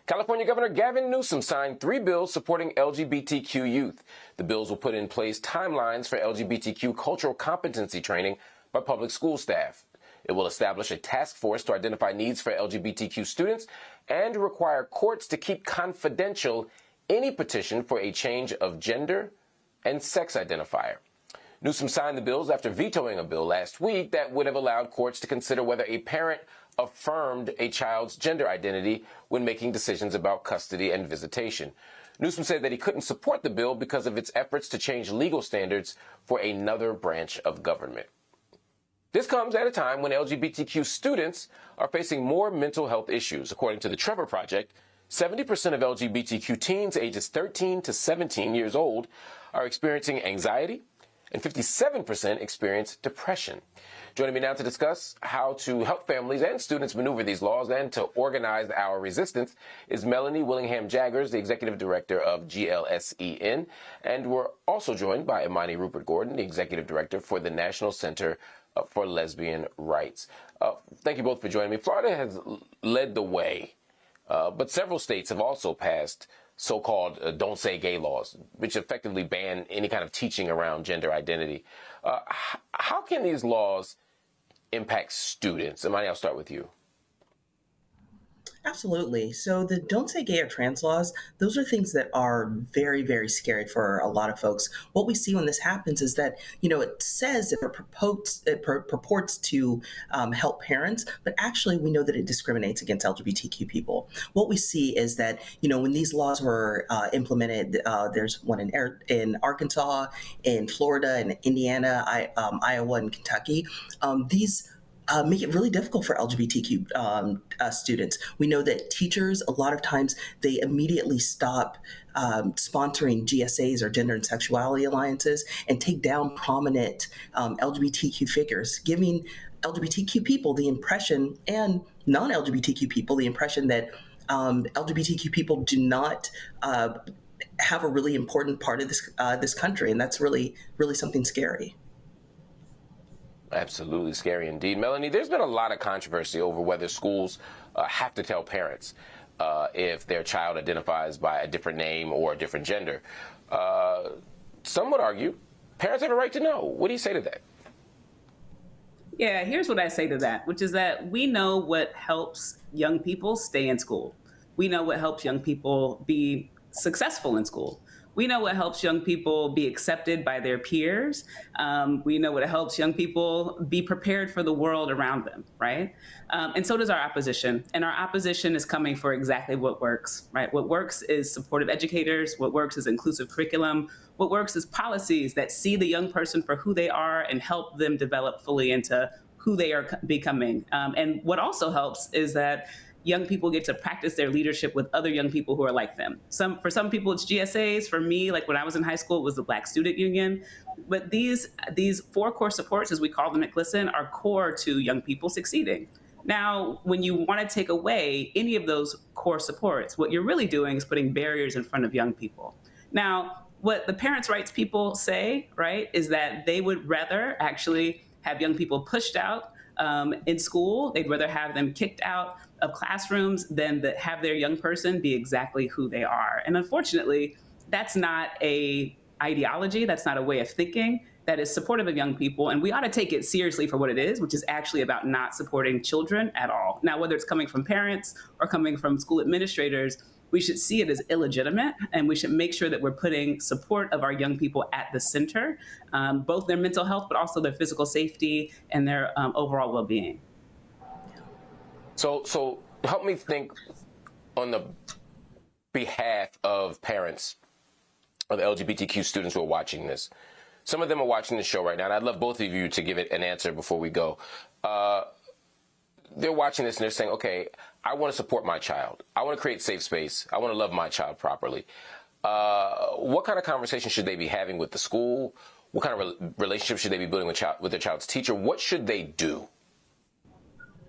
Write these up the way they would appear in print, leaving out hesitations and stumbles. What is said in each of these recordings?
California Governor Gavin Newsom signed 3 bills supporting LGBTQ youth. The bills will put in place timelines for LGBTQ cultural competency training by public school staff. It will establish a task force to identify needs for LGBTQ students and require courts to keep confidential any petition for a change of gender and sex identifier. Newsom signed the bills after vetoing a bill last week that would have allowed courts to consider whether a parent affirmed a child's gender identity when making decisions about custody and visitation. Newsom said that he couldn't support the bill because of its efforts to change legal standards for another branch of government. This comes at a time when LGBTQ students are facing more mental health issues. According to the Trevor Project, 70% of LGBTQ teens ages 13 to 17 years old are experiencing anxiety, and 57% experience depression. Joining me now to discuss how to help families and students maneuver these laws and to organize our resistance is Melanie Willingham-Jaggers, the Executive Director of GLSEN. And we're also joined by Ammani Rupert-Gordon, the Executive Director for the National Center for Lesbian Rights. Thank you both for joining me. Florida has led the way, but several states have also passed so-called don't say gay laws, which effectively ban any kind of teaching around gender identity. How can these laws impact students? Ammani, I'll start with you. Absolutely. So the don't say gay or trans laws, those are things that are very, very scary for a lot of folks. What we see when this happens is that, it says it purports to help parents, but actually we know that it discriminates against LGBTQ people. What we see is that, when these laws were implemented, there's one in Arkansas, in Florida, in Indiana, Iowa, and Kentucky. These make it really difficult for LGBTQ students. We know that teachers, a lot of times, they immediately stop sponsoring GSAs or gender and sexuality alliances and take down prominent LGBTQ figures, giving LGBTQ people the impression, and non-LGBTQ people, the impression that LGBTQ people do not have a really important part of this country. And that's really, really something scary. Absolutely scary indeed. Melanie, there's been a lot of controversy over whether schools have to tell parents if their child identifies by a different name or a different gender. Some would argue parents have a right to know. What do you say to that? Yeah, here's what I say to that, which is that we know what helps young people stay in school. We know what helps young people be successful in school. We know what helps young people be accepted by their peers. We know what helps young people be prepared for the world around them, right? And so does our opposition. And our opposition is coming for exactly what works, right? What works is supportive educators. What works is inclusive curriculum. What works is policies that see the young person for who they are and help them develop fully into who they are becoming. And what also helps is that young people get to practice their leadership with other young people who are like them. For some people, it's GSAs. For me, like when I was in high school, it was the Black Student Union. But these 4 core supports, as we call them at GLSEN, are core to young people succeeding. Now, when you want to take away any of those core supports, what you're really doing is putting barriers in front of young people. Now, what the parents' rights people say, right, is that they would rather actually have young people pushed out in school. They'd rather have them kicked out of classrooms than have their young person be exactly who they are. And unfortunately, that's not a ideology. That's not a way of thinking that is supportive of young people. And we ought to take it seriously for what it is, which is actually about not supporting children at all. Now, whether it's coming from parents or coming from school administrators, we should see it as illegitimate, and we should make sure that we're putting support of our young people at the center, both their mental health, but also their physical safety and their overall well-being. So help me think on the behalf of parents of the LGBTQ students who are watching this. Some of them are watching the show right now, and I'd love both of you to give it an answer before we go. They're watching this and they're saying, okay, I want to support my child. I want to create safe space. I want to love my child properly. What kind of conversation should they be having with the school? What kind of relationship should they be building with their child's teacher? What should they do?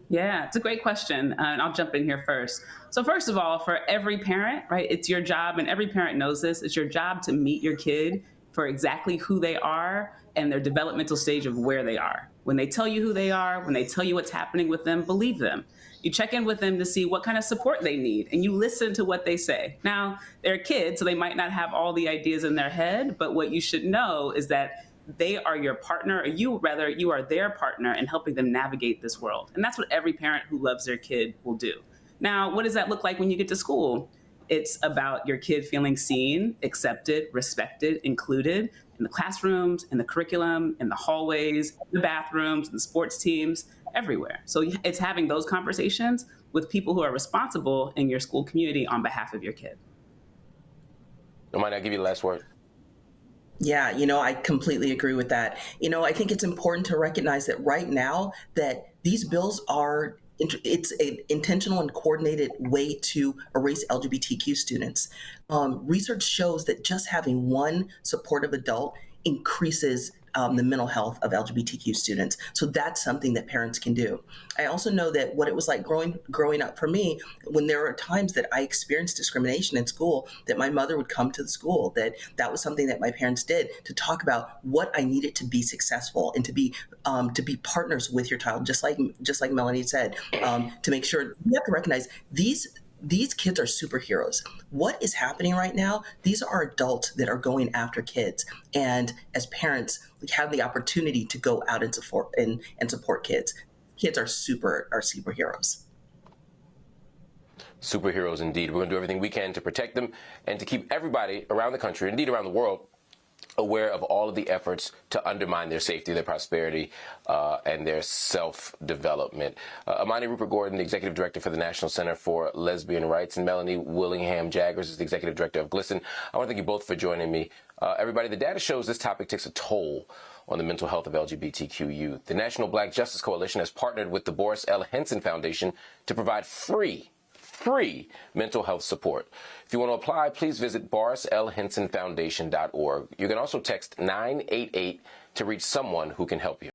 Yeah, it's a great question. And I'll jump in here first. So first of all, for every parent, right, it's your job, and every parent knows this, it's your job to meet your kid for exactly who they are and their developmental stage of where they are. When they tell you who they are, when they tell you what's happening with them, believe them. You check in with them to see what kind of support they need, and you listen to what they say. Now, they're kids, so they might not have all the ideas in their head, but what you should know is that they are your partner, or you are their partner in helping them navigate this world. And that's what every parent who loves their kid will do. Now, what does that look like when you get to school? It's about your kid feeling seen, accepted, respected, included in the classrooms, in the curriculum, in the hallways, in the bathrooms, in the sports teams, everywhere. So it's having those conversations with people who are responsible in your school community on behalf of your kid. Ammani, I'll give you the last word. Yeah, I completely agree with that. I think it's important to recognize that right now that these bills it's an intentional and coordinated way to erase LGBTQ students. Research shows that just having one supportive adult increases the mental health of LGBTQ students. So that's something that parents can do. I also know that what it was like growing up for me, when there were times that I experienced discrimination in school, that my mother would come to the school, that was something that my parents did to talk about what I needed to be successful and to be partners with your child, just like Melanie said, to make sure you have to recognize these kids are superheroes. What is happening right now? These are adults that are going after kids. And as parents, we have the opportunity to go out and support kids. Kids are superheroes. Superheroes indeed. We're going to do everything we can to protect them and to keep everybody around the country, indeed around the world, aware of all of the efforts to undermine their safety, their prosperity, and their self-development. Ammani Rupert-Gordon, the Executive Director for the National Center for Lesbian Rights, and Melanie Willingham-Jaggers is the Executive Director of GLSEN. I want to thank you both for joining me. Everybody, the data shows this topic takes a toll on the mental health of LGBTQ youth. The National Black Justice Coalition has partnered with the Boris L. Henson Foundation to provide free mental health support. If you want to apply, please visit borislhensonfoundation.org. You can also text 988 to reach someone who can help you.